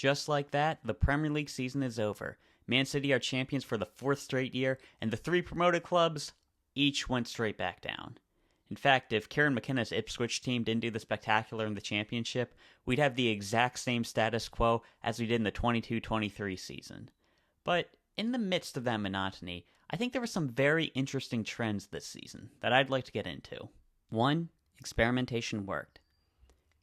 Just like that, the Premier League season is over. Man City are champions for the fourth straight year, and the three promoted clubs each went straight back down. In fact, if Kieran McKenna's Ipswich team didn't do the spectacular in the championship, we'd have the exact same status quo as we did in the 22-23 season. But in the midst of that monotony, I think there were some very interesting trends this season that I'd like to get into. One, experimentation worked.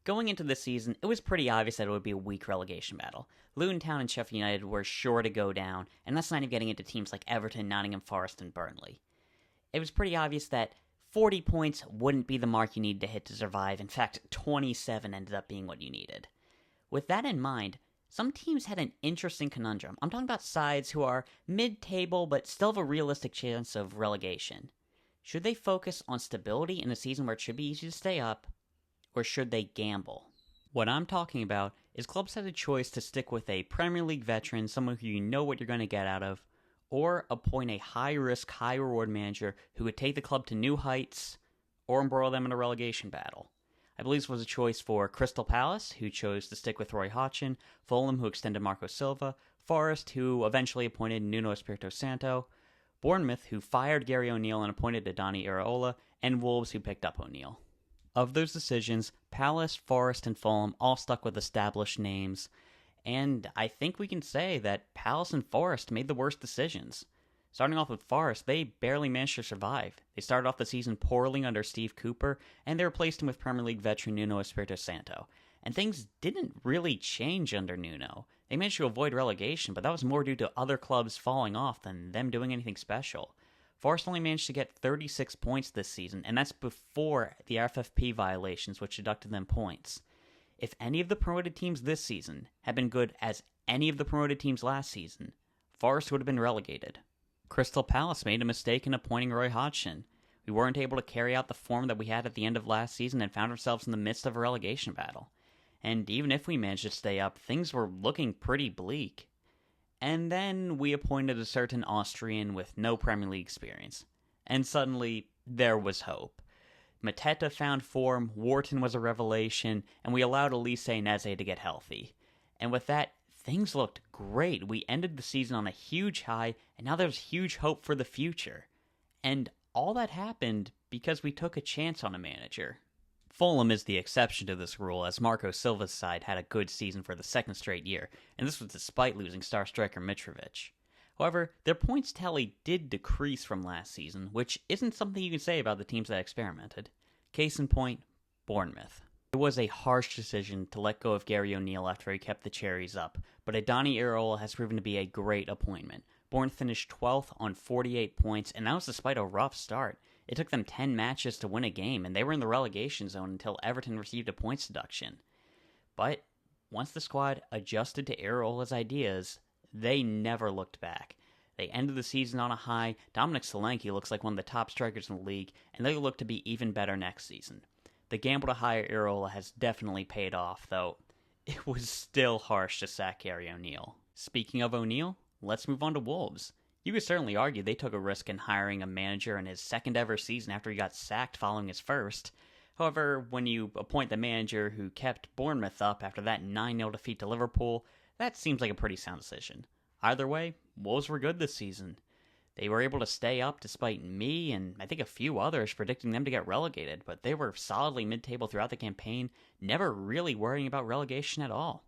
Going into the season, it was pretty obvious that it would be a weak relegation battle. Luton Town and Sheffield United were sure to go down, and that's not even getting into teams like Everton, Nottingham Forest, and Burnley. It was pretty obvious that 40 points wouldn't be the mark you needed to hit to survive. In fact, 27 ended up being what you needed. With that in mind, some teams had an interesting conundrum. I'm talking about sides who are mid-table but still have a realistic chance of relegation. Should they focus on stability in a season where it should be easy to stay up, or should they gamble? What I'm talking about is clubs had a choice to stick with a Premier League veteran, someone who you know what you're going to get out of, or appoint a high-risk, high-reward manager who would take the club to new heights or embroil them in a relegation battle. I believe this was a choice for Crystal Palace, who chose to stick with Roy Hodgson, Fulham, who extended Marco Silva, Forest, who eventually appointed Nuno Espirito Santo, Bournemouth, who fired Gary O'Neill and appointed Adani Iraola, and Wolves, who picked up O'Neill. Of those decisions, Palace, Forest, and Fulham all stuck with established names, and I think we can say that Palace and Forest made the worst decisions. Starting off with Forest, they barely managed to survive. They started off the season poorly under Steve Cooper, and they replaced him with Premier League veteran Nuno Espirito Santo. And things didn't really change under Nuno. They managed to avoid relegation, but that was more due to other clubs falling off than them doing anything special. Forest only managed to get 36 points this season, and that's before the FFP violations, which deducted them points. If any of the promoted teams this season had been good as any of the promoted teams last season, Forest would have been relegated. Crystal Palace made a mistake in appointing Roy Hodgson. We weren't able to carry out the form that we had at the end of last season and found ourselves in the midst of a relegation battle. And even if we managed to stay up, things were looking pretty bleak. And then we appointed a certain Austrian with no Premier League experience. And suddenly, there was hope. Mateta found form, Wharton was a revelation, and we allowed Elise Neze to get healthy. And with that, things looked great. We ended the season on a huge high, and now there's huge hope for the future. And all that happened because we took a chance on a manager. Fulham is the exception to this rule, as Marco Silva's side had a good season for the second straight year, and this was despite losing star striker Mitrovic. However, their points tally did decrease from last season, which isn't something you can say about the teams that experimented. Case in point, Bournemouth. It was a harsh decision to let go of Gary O'Neill after he kept the cherries up, but Adani Iraola has proven to be a great appointment. Bournemouth finished 12th on 48 points, and that was despite a rough start. It took them 10 matches to win a game, and they were in the relegation zone until Everton received a points deduction. But once the squad adjusted to Iraola's ideas, they never looked back. They ended the season on a high. Dominic Solanke looks like one of the top strikers in the league, and they look to be even better next season. The gamble to hire Iraola has definitely paid off, though it was still harsh to sack Gary O'Neill. Speaking of O'Neill, let's move on to Wolves. You could certainly argue they took a risk in hiring a manager in his second ever season after he got sacked following his first. However, when you appoint the manager who kept Bournemouth up after that 9-0 defeat to Liverpool, that seems like a pretty sound decision. Either way, Wolves were good this season. They were able to stay up despite me and I think a few others predicting them to get relegated, but they were solidly mid-table throughout the campaign, never really worrying about relegation at all.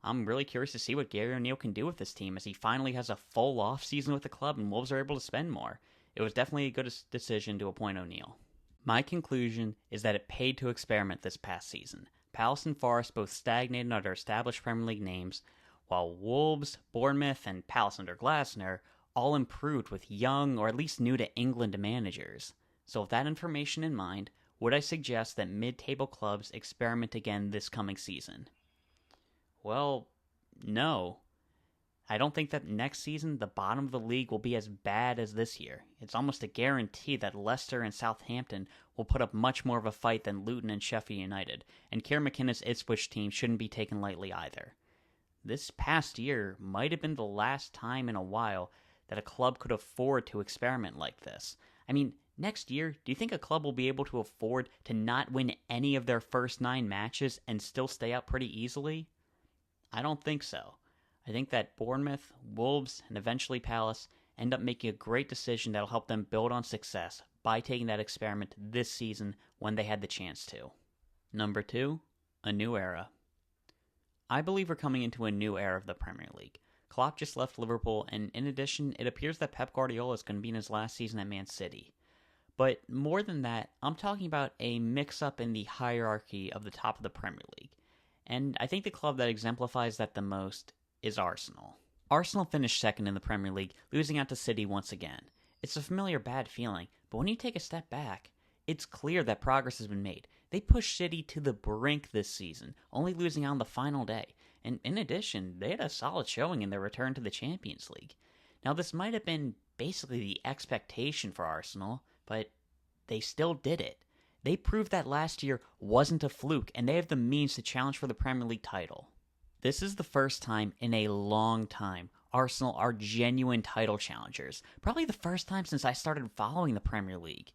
I'm really curious to see what Gary O'Neill can do with this team as he finally has a full off-season with the club and Wolves are able to spend more. It was definitely a good decision to appoint O'Neill. My conclusion is that it paid to experiment this past season. Palace and Forest both stagnated under established Premier League names, while Wolves, Bournemouth, and Palace under Glasner all improved with young or at least new to England managers. So with that information in mind, would I suggest that mid-table clubs experiment again this coming season? Well, no. I don't think that next season the bottom of the league will be as bad as this year. It's almost a guarantee that Leicester and Southampton will put up much more of a fight than Luton and Sheffield United, and Kieran McKenna's Ipswich team shouldn't be taken lightly either. This past year might have been the last time in a while that a club could afford to experiment like this. I mean, next year, do you think a club will be able to afford to not win any of their first 9 matches and still stay up pretty easily? I don't think so. I think that Bournemouth, Wolves, and eventually Palace end up making a great decision that'll help them build on success by taking that experiment this season when they had the chance to. Number 2, a new era. I believe we're coming into a new era of the Premier League. Klopp just left Liverpool, and in addition, it appears that Pep Guardiola is going to be in his last season at Man City. But more than that, I'm talking about a mix-up in the hierarchy of the top of the Premier League. And I think the club that exemplifies that the most is Arsenal. Arsenal finished second in the Premier League, losing out to City once again. It's a familiar bad feeling, but when you take a step back, it's clear that progress has been made. They pushed City to the brink this season, only losing out on the final day. And in addition, they had a solid showing in their return to the Champions League. Now, this might have been basically the expectation for Arsenal, but they still did it. They proved that last year wasn't a fluke, and they have the means to challenge for the Premier League title. This is the first time in a long time Arsenal are genuine title challengers. Probably the first time since I started following the Premier League.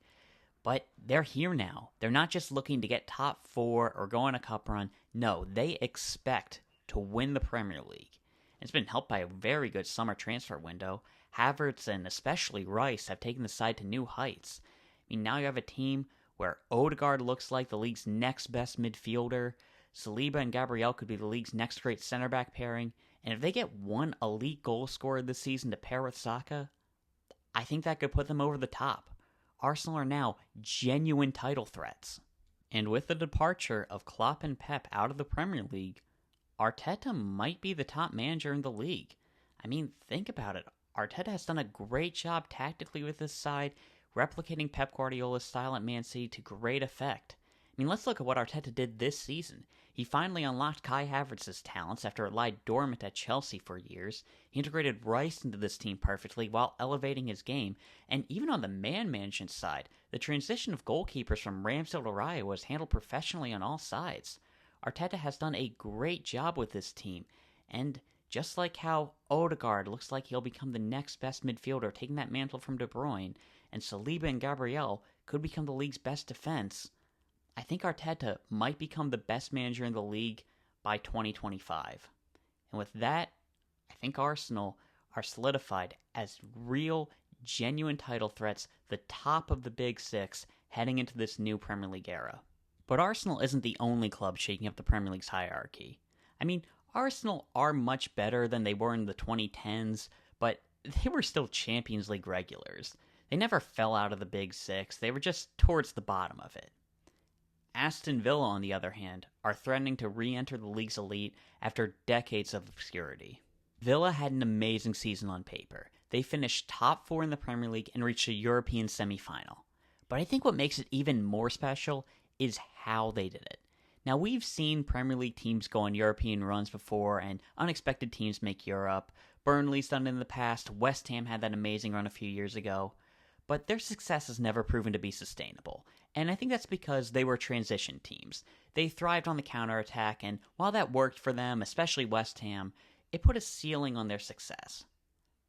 But they're here now. They're not just looking to get top 4 or go on a cup run. No, they expect to win the Premier League. It's been helped by a very good summer transfer window. Havertz and especially Rice have taken the side to new heights. I mean, now you have a team where Odegaard looks like the league's next best midfielder. Saliba and Gabriel could be the league's next great center back pairing. And if they get one elite goal scorer this season to pair with Saka, I think that could put them over the top. Arsenal are now genuine title threats. And with the departure of Klopp and Pep out of the Premier League, Arteta might be the top manager in the league. I mean, think about it. Arteta has done a great job tactically with this side, replicating Pep Guardiola's style at Man City to great effect. I mean, let's look at what Arteta did this season. He finally unlocked Kai Havertz's talents after it lied dormant at Chelsea for years. He integrated Rice into this team perfectly while elevating his game. And even on the man management side, the transition of goalkeepers from Ramsdale to Raya was handled professionally on all sides. Arteta has done a great job with this team. And just like how Odegaard looks like he'll become the next best midfielder, taking that mantle from De Bruyne, and Saliba and Gabriel could become the league's best defense, I think Arteta might become the best manager in the league by 2025. And with that, I think Arsenal are solidified as real, genuine title threats, the top of the Big Six, heading into this new Premier League era. But Arsenal isn't the only club shaking up the Premier League's hierarchy. I mean, Arsenal are much better than they were in the 2010s, but they were still Champions League regulars. They never fell out of the Big Six, they were just towards the bottom of it. Aston Villa, on the other hand, are threatening to re-enter the league's elite after decades of obscurity. Villa had an amazing season on paper. They finished top 4 in the Premier League and reached a European semi-final. But I think what makes it even more special is how they did it. Now, we've seen Premier League teams go on European runs before, and unexpected teams make Europe. Burnley's done it in the past. West Ham had that amazing run a few years ago. But their success has never proven to be sustainable. And I think that's because they were transition teams. They thrived on the counterattack, and while that worked for them, especially West Ham, it put a ceiling on their success.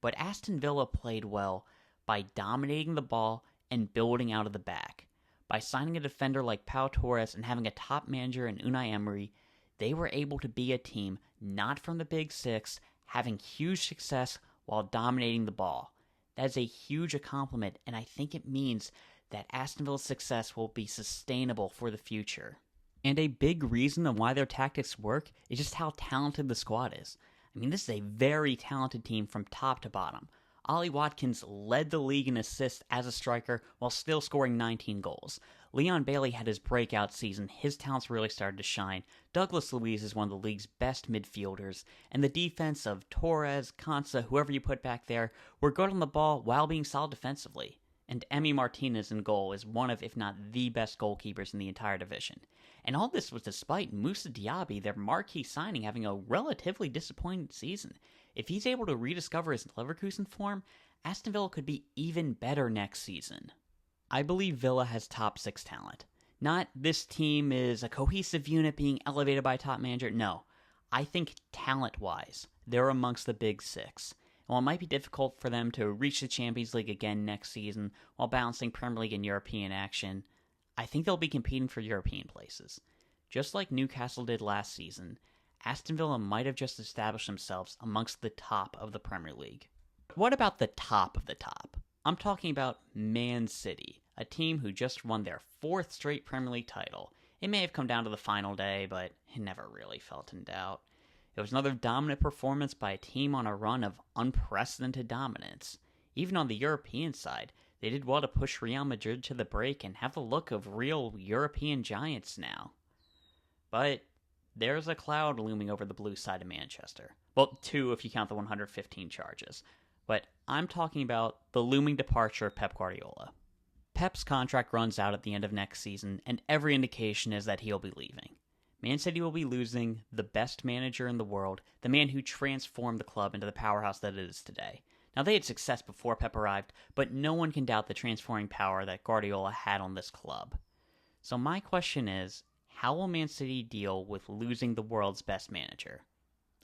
But Aston Villa played well by dominating the ball and building out of the back. By signing a defender like Pau Torres and having a top manager in Unai Emery, they were able to be a team not from the Big Six, having huge success while dominating the ball. That is a huge accomplishment, and I think it means that Aston Villa's success will be sustainable for the future. And a big reason of why their tactics work is just how talented the squad is. I mean, this is a very talented team from top to bottom. Ollie Watkins led the league in assists as a striker while still scoring 19 goals. Leon Bailey had his breakout season. His talents really started to shine. Douglas Luiz is one of the league's best midfielders. And the defense of Torres, Konsa, whoever you put back there, were good on the ball while being solid defensively. And Emi Martinez in goal is one of, if not the best goalkeepers in the entire division. And all this was despite Moussa Diaby, their marquee signing, having a relatively disappointing season. If he's able to rediscover his Leverkusen form, Aston Villa could be even better next season. I believe Villa has top 6 talent. Not this team is a cohesive unit being elevated by a top manager. No, I think talent-wise, they're amongst the Big Six. And while it might be difficult for them to reach the Champions League again next season while balancing Premier League and European action, I think they'll be competing for European places. Just like Newcastle did last season, Aston Villa might have just established themselves amongst the top of the Premier League. But what about the top of the top? I'm talking about Man City, a team who just won their 4th straight Premier League title. It may have come down to the final day, but it never really felt in doubt. It was another dominant performance by a team on a run of unprecedented dominance. Even on the European side, they did well to push Real Madrid to the break and have the look of real European giants now. But there's a cloud looming over the blue side of Manchester. Well, 2 if you count the 115 charges. But I'm talking about the looming departure of Pep Guardiola. Pep's contract runs out at the end of next season, and every indication is that he'll be leaving. Man City will be losing the best manager in the world, the man who transformed the club into the powerhouse that it is today. Now, they had success before Pep arrived, but no one can doubt the transforming power that Guardiola had on this club. So my question is, how will Man City deal with losing the world's best manager?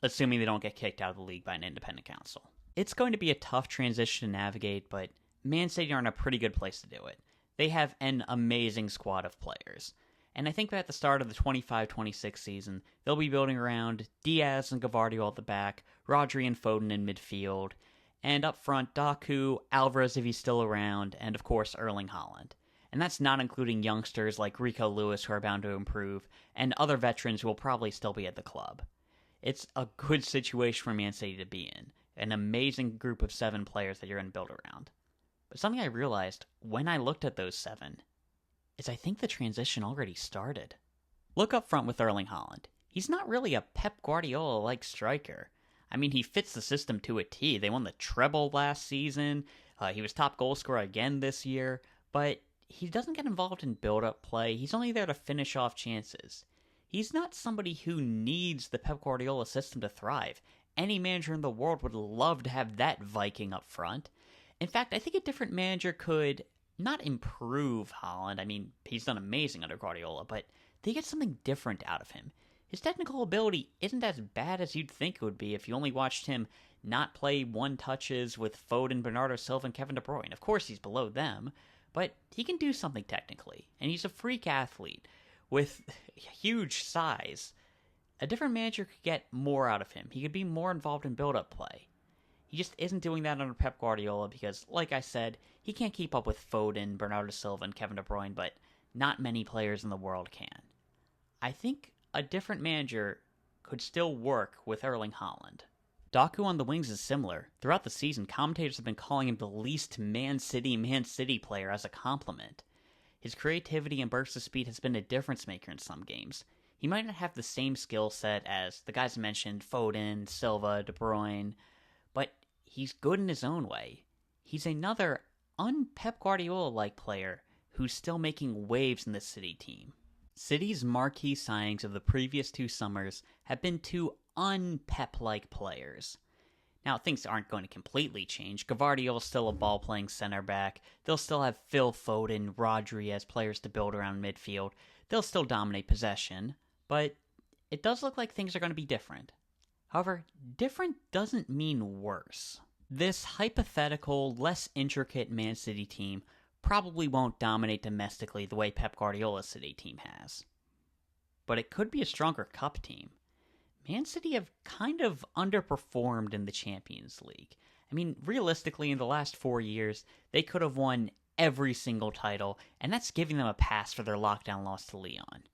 Assuming they don't get kicked out of the league by an independent council. It's going to be a tough transition to navigate, but Man City are in a pretty good place to do it. They have an amazing squad of players. And I think that at the start of the 25-26 season, they'll be building around Diaz and Gvardiol at the back, Rodri and Foden in midfield, and up front, Doku, Alvarez if he's still around, and of course Erling Haaland. And that's not including youngsters like Rico Lewis who are bound to improve, and other veterans who will probably still be at the club. It's a good situation for Man City to be in. An amazing group of 7 players that you're going to build around. But something I realized when I looked at those 7 is I think the transition already started. Look up front with Erling Haaland. He's not really a Pep Guardiola-like striker. I mean, he fits the system to a T. They won the treble last season. He was top goal scorer again this year. But he doesn't get involved in build-up play. He's only there to finish off chances. He's not somebody who needs the Pep Guardiola system to thrive. Any manager in the world would love to have that Viking up front. In fact, I think a different manager could not improve Haaland. I mean, he's done amazing under Guardiola, but they get something different out of him. His technical ability isn't as bad as you'd think it would be if you only watched him not play one-touches with Foden, Bernardo Silva, and Kevin De Bruyne. Of course, he's below them, but he can do something technically, and he's a freak athlete with huge size. A different manager could get more out of him. He could be more involved in build-up play. He just isn't doing that under Pep Guardiola because, like I said, he can't keep up with Foden, Bernardo Silva, and Kevin De Bruyne, but not many players in the world can. I think a different manager could still work with Erling Haaland. Doku on the wings is similar. Throughout the season, commentators have been calling him the least Man City player as a compliment. His creativity and burst of speed has been a difference maker in some games. He might not have the same skill set as the guys I mentioned, Foden, Silva, De Bruyne, but he's good in his own way. He's another un-Pep Guardiola-like player who's still making waves in the City team. City's marquee signings of the previous 2 summers have been 2 un-Pep-like players. Now, things aren't going to completely change. Gvardiol's still a ball-playing center back. They'll still have Phil Foden, Rodri as players to build around midfield. They'll still dominate possession, but it does look like things are going to be different. However, different doesn't mean worse. This hypothetical, less intricate Man City team probably won't dominate domestically the way Pep Guardiola's City team has. But it could be a stronger cup team. Man City have kind of underperformed in the Champions League. I mean, realistically, in the last 4 years, they could have won every single title, and that's giving them a pass for their lockdown loss to Lyon.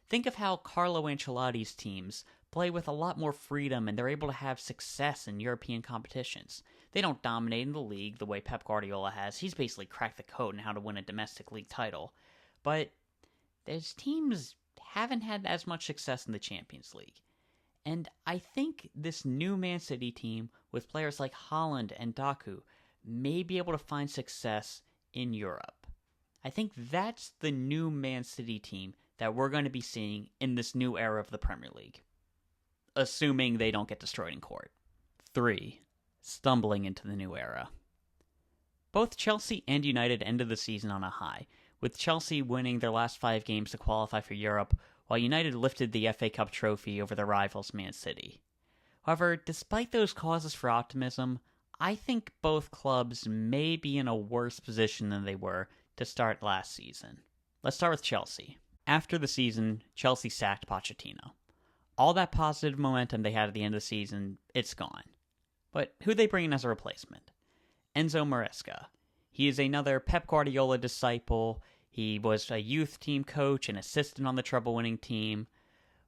Think of how Carlo Ancelotti's teams play with a lot more freedom and they're able to have success in European competitions. They don't dominate in the league the way Pep Guardiola has. He's basically cracked the code on how to win a domestic league title. But his teams haven't had as much success in the Champions League. And I think this new Man City team with players like Haaland and Doku may be able to find success in Europe. I think that's the new Man City team that we're going to be seeing in this new era of the Premier League. Assuming they don't get destroyed in court. 3. Stumbling into the new era. Both Chelsea and United ended the season on a high, with Chelsea winning their last 5 games to qualify for Europe, while United lifted the FA Cup trophy over their rivals Man City. However, despite those causes for optimism, I think both clubs may be in a worse position than they were to start last season. Let's start with Chelsea. After the season, Chelsea sacked Pochettino. All that positive momentum they had at the end of the season, it's gone. But who they bring in as a replacement? Enzo Maresca. He is another Pep Guardiola disciple. He was a youth team coach and assistant on the treble-winning team.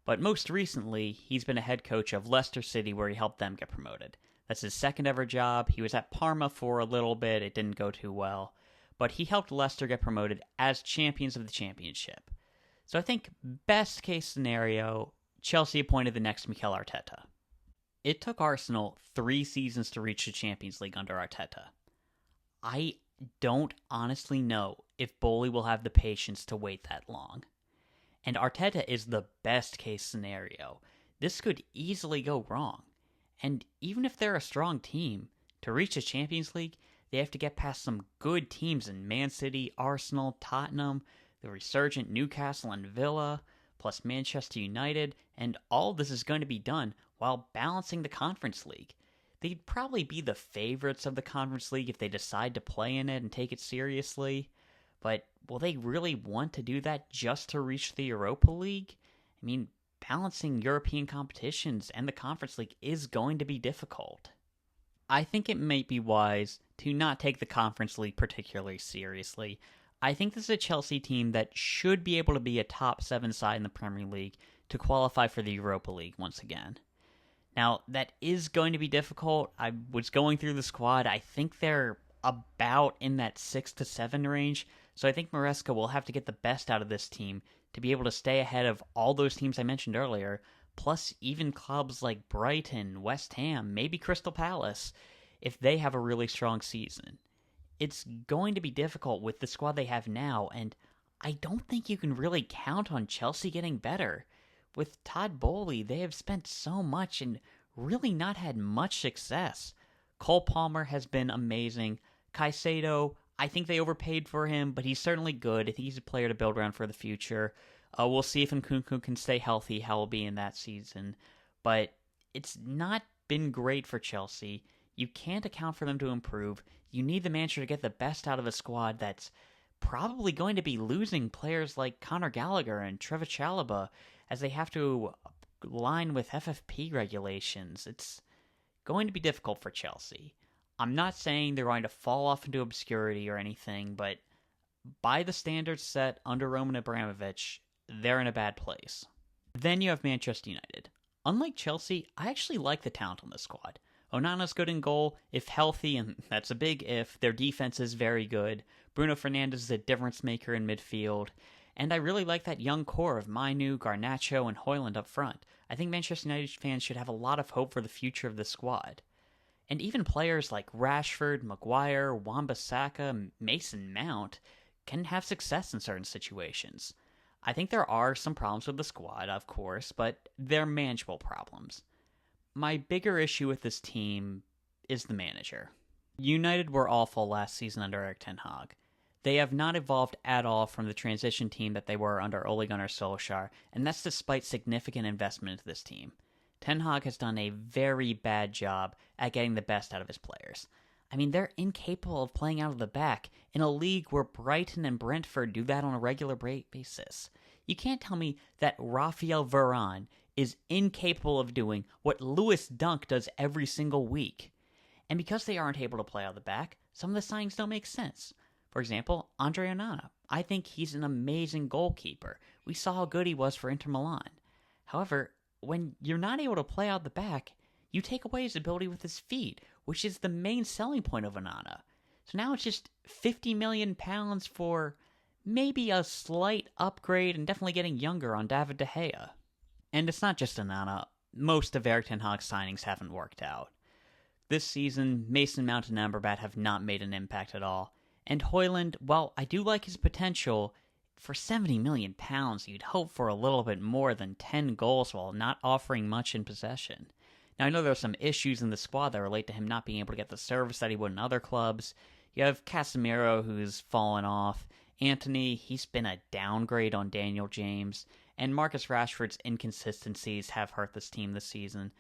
But most recently, he's been a head coach of Leicester City, where he helped them get promoted. That's his second ever job. He was at Parma for a little bit. It didn't go too well. But he helped Leicester get promoted as champions of the championship. So I think best case scenario, Chelsea appointed the next Mikel Arteta. It took Arsenal 3 seasons to reach the Champions League under Arteta. I don't honestly know if Boehly will have the patience to wait that long. And Arteta is the best case scenario. This could easily go wrong. And even if they're a strong team, to reach the Champions League, they have to get past some good teams in Man City, Arsenal, Tottenham, the resurgent Newcastle and Villa, plus Manchester United, and all this is going to be done while balancing the Conference League. They'd probably be the favorites of the Conference League if they decide to play in it and take it seriously, but will they really want to do that just to reach the Europa League? I mean, balancing European competitions and the Conference League is going to be difficult. I think it might be wise to not take the Conference League particularly seriously. I think this is a Chelsea team that should be able to be a top 7 side in the Premier League to qualify for the Europa League once again. Now, that is going to be difficult. I was going through the squad. I think they're about in that 6 to 7 range, so I think Maresca will have to get the best out of this team to be able to stay ahead of all those teams I mentioned earlier, plus even clubs like Brighton, West Ham, maybe Crystal Palace, if they have a really strong season. It's going to be difficult with the squad they have now, and I don't think you can really count on Chelsea getting better. With Todd Boehly, they have spent so much and really not had much success. Cole Palmer has been amazing. Caicedo, I think they overpaid for him, but he's certainly good. I think he's a player to build around for the future. We'll see if Nkunku can stay healthy, how he'll be in that season. But it's not been great for Chelsea. You can't account for them to improve. You need the manager to get the best out of a squad that's probably going to be losing players like Conor Gallagher and Trevor Chalobah as they have to align with FFP regulations. It's going to be difficult for Chelsea. I'm not saying they're going to fall off into obscurity or anything, but by the standards set under Roman Abramovich, they're in a bad place. Then you have Manchester United. Unlike Chelsea, I actually like the talent on this squad. Onana's good in goal, if healthy, and that's a big if. Their defense is very good. Bruno Fernandes is a difference maker in midfield. And I really like that young core of Mainu, Garnacho, and Højlund up front. I think Manchester United fans should have a lot of hope for the future of the squad. And even players like Rashford, Maguire, Wan-Bissaka, Mason Mount can have success in certain situations. I think there are some problems with the squad, of course, but they're manageable problems. My bigger issue with this team is the manager. United were awful last season under Erik ten Hag. They have not evolved at all from the transition team that they were under Ole Gunnar Solskjaer, and that's despite significant investment into this team. Ten Hag has done a very bad job at getting the best out of his players. I mean, they're incapable of playing out of the back in a league where Brighton and Brentford do that on a regular basis. You can't tell me that Raphael Varane is incapable of doing what Lewis Dunk does every single week. And because they aren't able to play out of the back, some of the signings don't make sense. For example, Andre Onana. I think he's an amazing goalkeeper. We saw how good he was for Inter Milan. However, when you're not able to play out the back, you take away his ability with his feet, which is the main selling point of Onana. So now it's just £50 million for maybe a slight upgrade and definitely getting younger on David De Gea. And it's not just Onana. Most of Erik ten Hag's signings haven't worked out. This season, Mason Mount and Amrabat have not made an impact at all. And Højlund, while I do like his potential, for £70 million, you'd hope for a little bit more than 10 goals while not offering much in possession. Now, I know there are some issues in the squad that relate to him not being able to get the service that he would in other clubs. You have Casemiro, who's fallen off. Antony, he's been a downgrade on Daniel James. And Marcus Rashford's inconsistencies have hurt this team this season.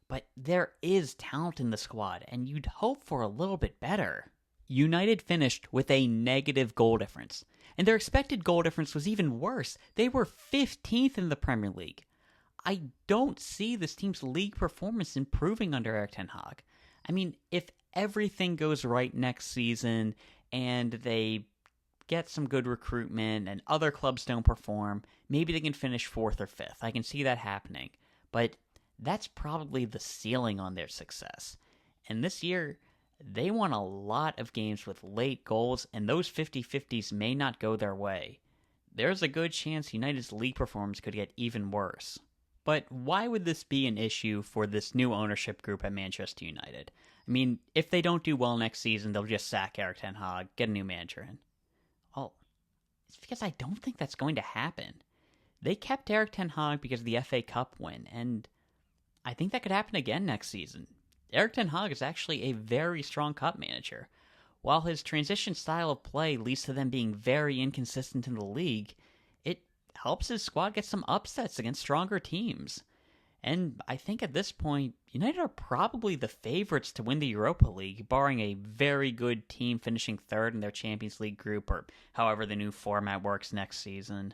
But there is talent in the squad, and you'd hope for a little bit better. United finished with a negative goal difference, and their expected goal difference was even worse. They were 15th in the Premier League. I don't see this team's league performance improving under Erik ten Hag. I mean, if everything goes right next season and they get some good recruitment and other clubs don't perform, maybe they can finish 4th or 5th. I can see that happening. But that's probably the ceiling on their success. And this year, they won a lot of games with late goals, and those 50-50s may not go their way. There's a good chance United's league performance could get even worse. But why would this be an issue for this new ownership group at Manchester United? I mean, if they don't do well next season, they'll just sack Erik ten Hag, get a new manager in. Well, it's because I don't think that's going to happen. They kept Erik ten Hag because of the FA Cup win, and I think that could happen again next season. Erik ten Hag is actually a very strong cup manager. While his transition style of play leads to them being very inconsistent in the league, it helps his squad get some upsets against stronger teams. And I think at this point, United are probably the favorites to win the Europa League, barring a very good team finishing 3rd in their Champions League group, or however the new format works next season.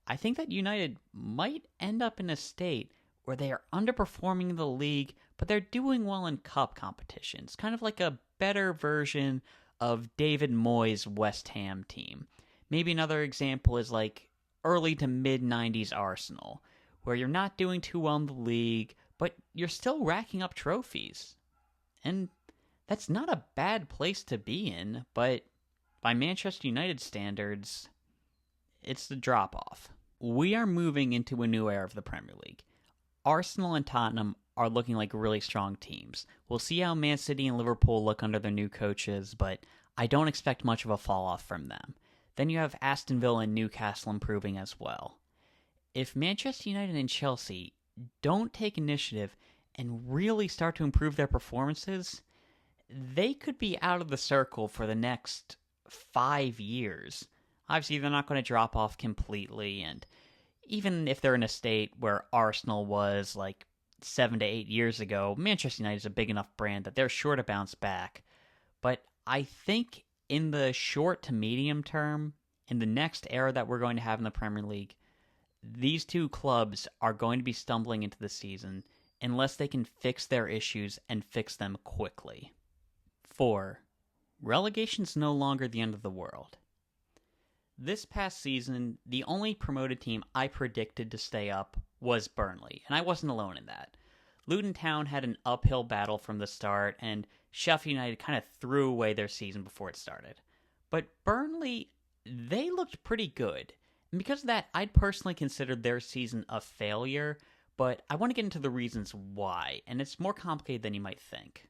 I think that United might end up in a state where they are underperforming in the league, but they're doing well in cup competitions. Kind of like a better version of David Moyes' West Ham team. Maybe another example is like early to mid-90s Arsenal, where you're not doing too well in the league, but you're still racking up trophies. And that's not a bad place to be in, but by Manchester United standards, it's the drop-off. We are moving into a new era of the Premier League. Arsenal and Tottenham are looking like really strong teams. We'll see how Man City and Liverpool look under their new coaches, but I don't expect much of a fall-off from them. Then you have Aston Villa and Newcastle improving as well. If Manchester United and Chelsea don't take initiative and really start to improve their performances, they could be out of the circle for the next 5 years. Obviously, they're not going to drop off completely, and even if they're in a state where Arsenal was like 7 to 8 years ago, Manchester United is a big enough brand that they're sure to bounce back. But I think in the short to medium term, in the next era that we're going to have in the Premier League, these two clubs are going to be stumbling into the season unless they can fix their issues and fix them quickly. 4. Relegation's no longer the end of the world. This past season, the only promoted team I predicted to stay up was Burnley, and I wasn't alone in that. Luton Town had an uphill battle from the start, and Sheffield United kind of threw away their season before it started. But Burnley, they looked pretty good. And because of that, I'd personally considered their season a failure, but I want to get into the reasons why, and it's more complicated than you might think.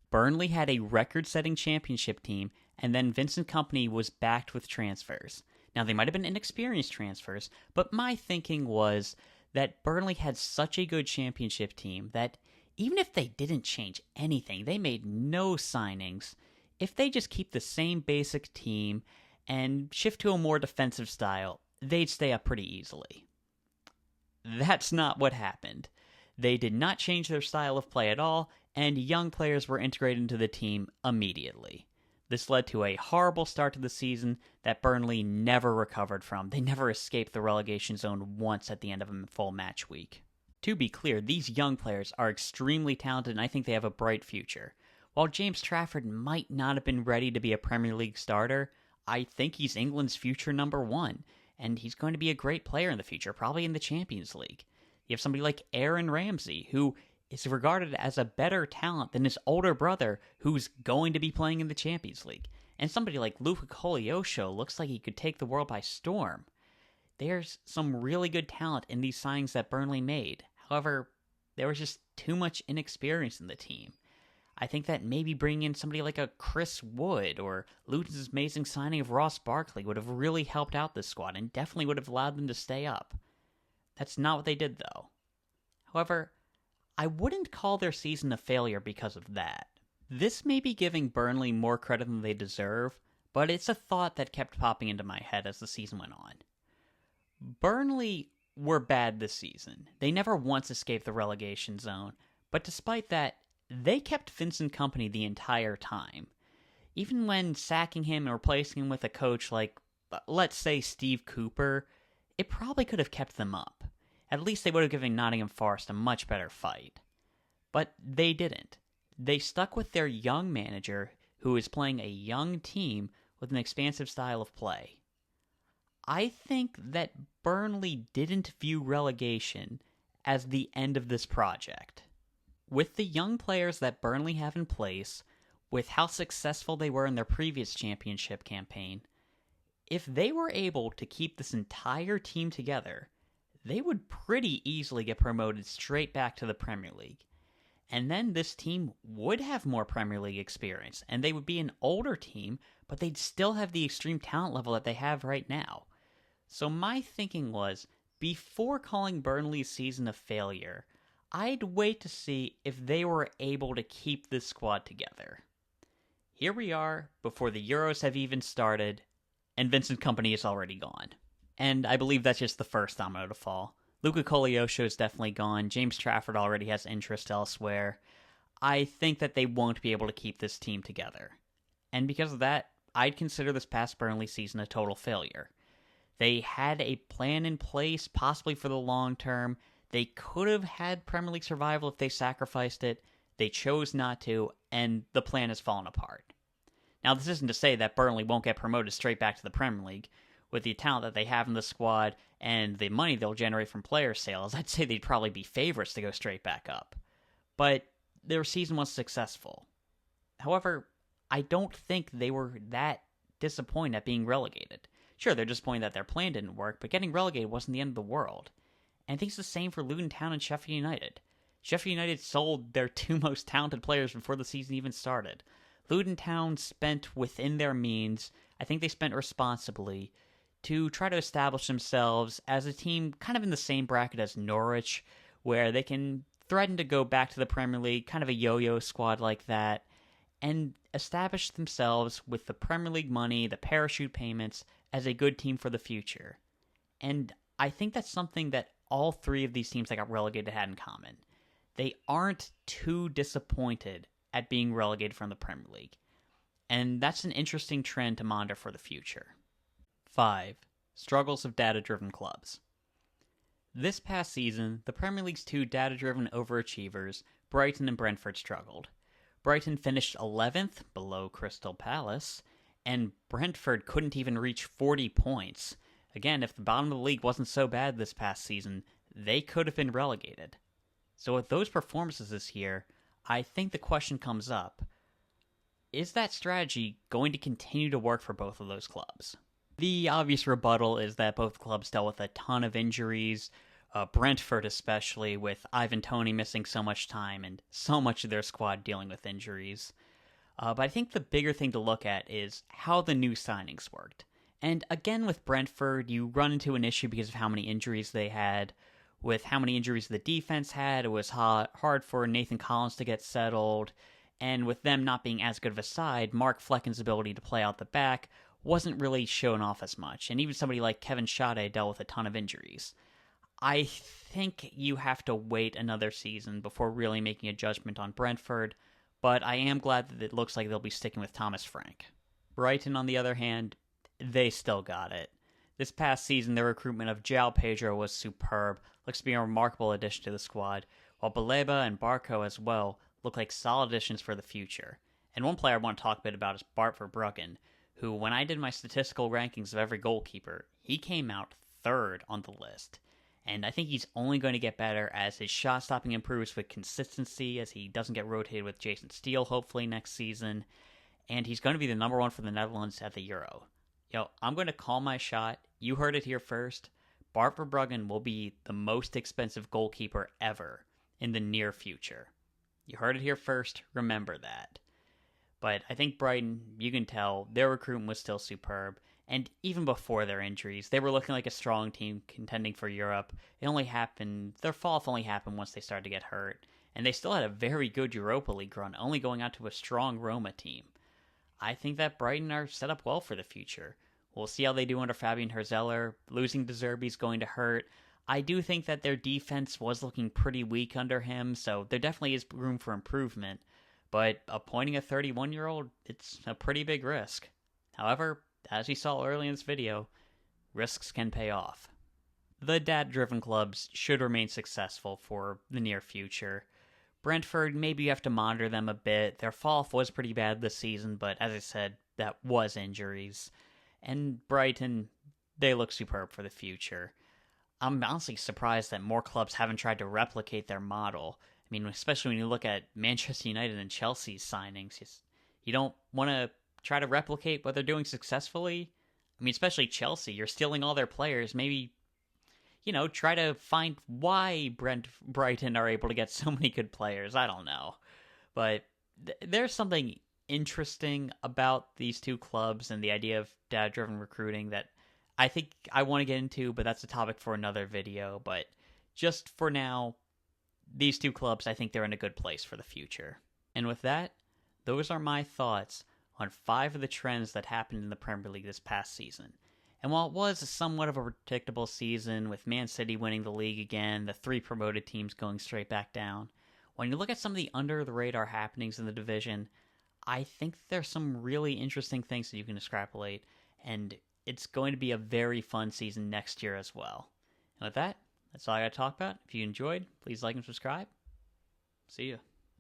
Burnley had a record-setting championship team, and then Vincent Kompany was backed with transfers. Now, they might have been inexperienced transfers, but my thinking was that Burnley had such a good championship team that even if they didn't change anything, they made no signings, if they just keep the same basic team and shift to a more defensive style, they'd stay up pretty easily. That's not what happened. They did not change their style of play at all, and young players were integrated into the team immediately. This led to a horrible start to the season that Burnley never recovered from. They never escaped the relegation zone once at the end of a full match week. To be clear, these young players are extremely talented, and I think they have a bright future. While James Trafford might not have been ready to be a Premier League starter, I think he's England's future number one, and he's going to be a great player in the future, probably in the Champions League. You have somebody like Aaron Ramsey, who is regarded as a better talent than his older brother, who's going to be playing in the Champions League. And somebody like Luka Kolyosho looks like he could take the world by storm. There's some really good talent in these signings that Burnley made. However, there was just too much inexperience in the team. I think that maybe bringing in somebody like a Chris Wood or Luton's amazing signing of Ross Barkley would have really helped out this squad and definitely would have allowed them to stay up. That's not what they did, though. However, I wouldn't call their season a failure because of that. This may be giving Burnley more credit than they deserve, but it's a thought that kept popping into my head as the season went on. Burnley were bad this season. They never once escaped the relegation zone, but despite that, they kept Vincent Kompany the entire time. Even when sacking him and replacing him with a coach like, let's say, Steve Cooper, it probably could have kept them up. at least they would have given Nottingham Forest a much better fight. But they didn't. They stuck with their young manager, who is playing a young team with an expansive style of play. I think that Burnley didn't view relegation as the end of this project. With the young players that Burnley have in place, with how successful they were in their previous championship campaign, if they were able to keep this entire team together, they would pretty easily get promoted straight back to the Premier League. And then this team would have more Premier League experience, and they would be an older team, but they'd still have the extreme talent level that they have right now. So my thinking was, before calling Burnley's season a failure, I'd wait to see if they were able to keep this squad together. Here we are, before the Euros have even started, and Vincent Kompany is already gone. And I believe that's just the first domino to fall. Luca Kolyosho is definitely gone. James Trafford already has interest elsewhere. I think that they won't be able to keep this team together. And because of that, I'd consider this past Burnley season a total failure. They had a plan in place, possibly for the long term. They could have had Premier League survival if they sacrificed it. They chose not to, and the plan has fallen apart. Now, this isn't to say that Burnley won't get promoted straight back to the Premier League. With the talent that they have in the squad and the money they'll generate from player sales, I'd say they'd probably be favorites to go straight back up. But their season was successful. However, I don't think they were that disappointed at being relegated. Sure, they're disappointed that their plan didn't work, but getting relegated wasn't the end of the world. And I think it's the same for Luton Town and Sheffield United. Sheffield United sold their two most talented players before the season even started. Luton Town spent within their means, I think they spent responsibly, to try to establish themselves as a team kind of in the same bracket as Norwich, where they can threaten to go back to the Premier League, kind of a yo-yo squad like that, and establish themselves with the Premier League money, the parachute payments, as a good team for the future. And I think that's something that all three of these teams that got relegated had in common. They aren't too disappointed at being relegated from the Premier League. And that's an interesting trend to monitor for the future. 5. Struggles of data-driven clubs. This past season, the Premier League's two data-driven overachievers, Brighton and Brentford, struggled. Brighton finished 11th, below Crystal Palace, and Brentford couldn't even reach 40 points. Again, if the bottom of the league wasn't so bad this past season, they could have been relegated. So with those performances this year, I think the question comes up, is that strategy going to continue to work for both of those clubs? The obvious rebuttal is that both clubs dealt with a ton of injuries, Brentford especially, with Ivan Toney missing so much time and so much of their squad dealing with injuries. But I think the bigger thing to look at is how the new signings worked. And again with Brentford, you run into an issue because of how many injuries they had. With how many injuries the defense had, it was hard for Nathan Collins to get settled. And with them not being as good of a side, Mark Flecken's ability to play out the back wasn't really shown off as much, and even somebody like Kevin Schade dealt with a ton of injuries. I think you have to wait another season before really making a judgment on Brentford, but I am glad that it looks like they'll be sticking with Thomas Frank. Brighton, on the other hand, they still got it. This past season, their recruitment of João Pedro was superb, looks to be a remarkable addition to the squad, while Baleba and Barco as well look like solid additions for the future. And one player I want to talk a bit about is Bart Verbruggen, who, when I did my statistical rankings of every goalkeeper, he came out third on the list. And I think he's only going to get better as his shot stopping improves with consistency, as he doesn't get rotated with Jason Steele hopefully next season. And he's going to be the number one for the Netherlands at the Euro. I'm going to call my shot. You heard it here first. Bart Verbruggen will be the most expensive goalkeeper ever in the near future. You heard it here first. Remember that. But I think Brighton, you can tell, their recruitment was still superb. And even before their injuries, they were looking like a strong team contending for Europe. Their fall off only happened once they started to get hurt. And they still had a very good Europa League run, only going out to a strong Roma team. I think that Brighton are set up well for the future. We'll see how they do under Fabian Hurzeller. Losing De Zerbi is going to hurt. I do think that their defense was looking pretty weak under him, so there definitely is room for improvement. But appointing a 31-year-old, it's a pretty big risk. However, as we saw early in this video, risks can pay off. the dad-driven clubs should remain successful for the near future. Brentford, maybe you have to monitor them a bit. Their fall-off was pretty bad this season, but as I said, that was injuries. And Brighton, they look superb for the future. I'm honestly surprised that more clubs haven't tried to replicate their model. I mean, especially when you look at Manchester United and Chelsea's signings. You don't want to try to replicate what they're doing successfully. I mean, especially Chelsea, you're stealing all their players. Maybe, try to find why Brighton are able to get so many good players. I don't know. But there's something interesting about these two clubs and the idea of data-driven recruiting that I think I want to get into, but that's a topic for another video. But just for now, these two clubs, I think they're in a good place for the future. And with that, those are my thoughts on 5 of the trends that happened in the Premier League this past season. And while it was somewhat of a predictable season, with Man City winning the league again, the 3 promoted teams going straight back down, when you look at some of the under-the-radar happenings in the division, I think there's some really interesting things that you can extrapolate, and it's going to be a very fun season next year as well. And with that, that's all I got to talk about. If you enjoyed, please like and subscribe. See ya.